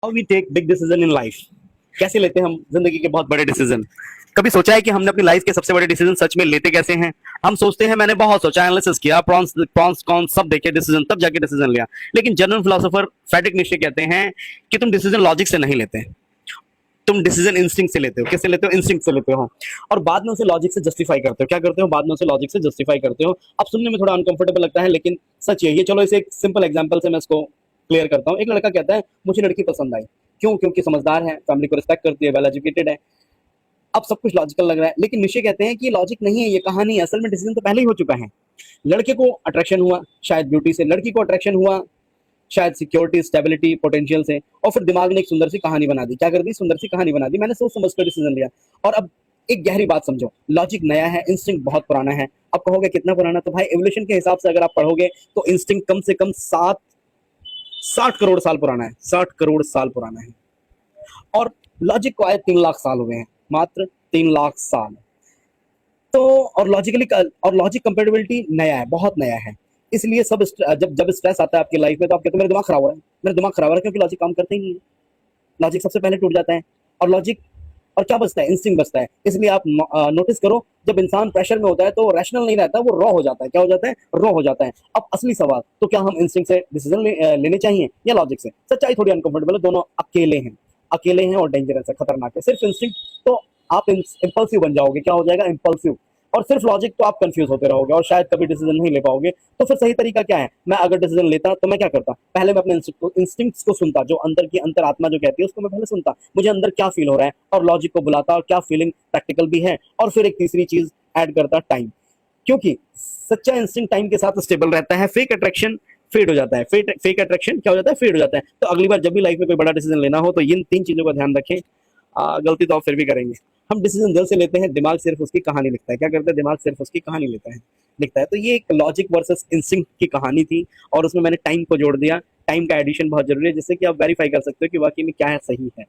How we take big decision in life. कैसे लेते हैं हम जिंदगी के बहुत बड़े डिसीजन। कभी सोचा है कि हमने अपनी लाइफ के सबसे बड़े डिसीजन सच में लेते कैसे हैं। हम सोचते हैं मैंने बहुत सोचा, एनालिसिस किया, प्रॉन्स प्रॉन्स कॉन सब देखे, डिसीजन तब जाके डिसीजन लिया। लेकिन जनरल फिलोसोफर फ्रेडरिक नीत्शे कहते हैं कि तुम डिसीजन लॉजिक से नहीं लेते, तुम डिसीजन इंस्टिंक्ट से लेते हो। किससे लेते हो? इंस्टिंक्ट से लेते हो। और बाद में उसे लॉजिक से जस्टिफाई करते हो। क्या करते हो? बाद में उसे लॉजिक से जस्टिफाई करते हो। अब सुनने में थोड़ा अनकंफर्टेबल लगता है लेकिन सच है ये। चलो इसे एक सिंपल एग्जांपल से मैं इसको क्लियर करता हूँ। एक लड़का कहता है मुझे लड़की पसंद आई। क्यों? क्योंकि समझदार है, फैमिली को रिस्पेक्ट करती है, वेल एजुकेटेड है। अब सब कुछ लॉजिकल लग रहा है लेकिन निश्चय कहते हैं कि ये लॉजिक नहीं है, ये कहानी है। असल में डिसीजन तो पहले ही हो चुका है। लड़के को अट्रैक्शन हुआ शायद ब्यूटी से, लड़की को अट्रैक्शन हुआ शायद सिक्योरिटी, स्टेबिलिटी, पोटेंशियल से, और फिर दिमाग ने एक सुंदर सी कहानी बना दी। क्या कर दी? सुंदर सी कहानी बना दी। मैंने सोच समझ कर डिसीजन लिया। और अब एक गहरी बात समझो, लॉजिक नया है, इंस्टिंक्ट बहुत पुराना है। अब कहोगे कितना पुराना? तो भाई एवोल्यूशन के हिसाब से अगर आप पढ़ोगे तो इंस्टिंक्ट कम से कम 60 करोड़ साल पुराना है। 60 करोड़ साल पुराना है। और लॉजिक को आए 3 लाख साल हुए हैं, मात्र 3 लाख साल। तो और लॉजिकली और लॉजिक कंपेटेबिलिटी नया है, बहुत नया है। इसलिए सब जब जब स्ट्रेस आता है आपकी लाइफ में तो आप कहते हो मेरा दिमाग खराब हो रहा है, मेरा दिमाग खराब हो रहा है, क्योंकि लॉजिक काम करते ही नहीं है। लॉजिक सबसे पहले टूट जाता है। और लॉजिक और क्या बचता है? इंस्टिंक्ट बचता है। इसलिए आप नोटिस करो, जब इंसान प्रेशर में होता है तो रैशनल नहीं रहता, वो रॉ हो जाता है। क्या हो जाता है? रॉ हो जाता है। अब असली सवाल, तो क्या हम इंस्टिंक्ट से डिसीजन लेने चाहिए या लॉजिक से? सच्चाई थोड़ी अनकंफर्टेबल है, दोनों अकेले हैं। अकेले हैं और डेंजरस है, खतरनाक है। सिर्फ इंस्टिंक्ट तो आप इम्पल्सिव बन जाओगे। क्या हो जाएगा? इम्पल्सिव। और सिर्फ लॉजिक तो आप कंफ्यूज होते रहोगे और शायद कभी डिसीजन नहीं ले पाओगे। तो फिर सही तरीका क्या है? मैं अगर डिसीजन लेता तो मैं क्या करता? पहले मैं अपने इंस्टिंक्ट्स को सुनता, जो अंदर की अंतरात्मा जो कहती है उसको मैं पहले सुनता, मुझे अंदर क्या फील हो रहा है, और लॉजिक को बुलाता और क्या फीलिंग प्रैक्टिकल भी है। और फिर एक तीसरी चीज ऐड करता, टाइम। क्योंकि सच्चा इंस्टिंक्ट टाइम के साथ स्टेबल रहता है। फेक अट्रैक्शन फेड हो जाता है। फेक अट्रैक्शन क्या हो जाता है? फेड हो जाता है। तो अगली बार जब भी लाइफ में कोई बड़ा डिसीजन लेना हो तो इन 3 चीजों का ध्यान रखें। गलती तो आप फिर भी करेंगे। हम डिसीजन दिल से लेते हैं, दिमाग सिर्फ उसकी कहानी लिखता है। क्या करता है? दिमाग सिर्फ उसकी कहानी लेता है, लिखता है। तो ये एक लॉजिक वर्सेस इंस्टिंक्ट की कहानी थी और उसमें मैंने टाइम को जोड़ दिया। टाइम का एडिशन बहुत जरूरी है जिससे कि आप वेरीफाई कर सकते हो कि वाकई में क्या है, सही है।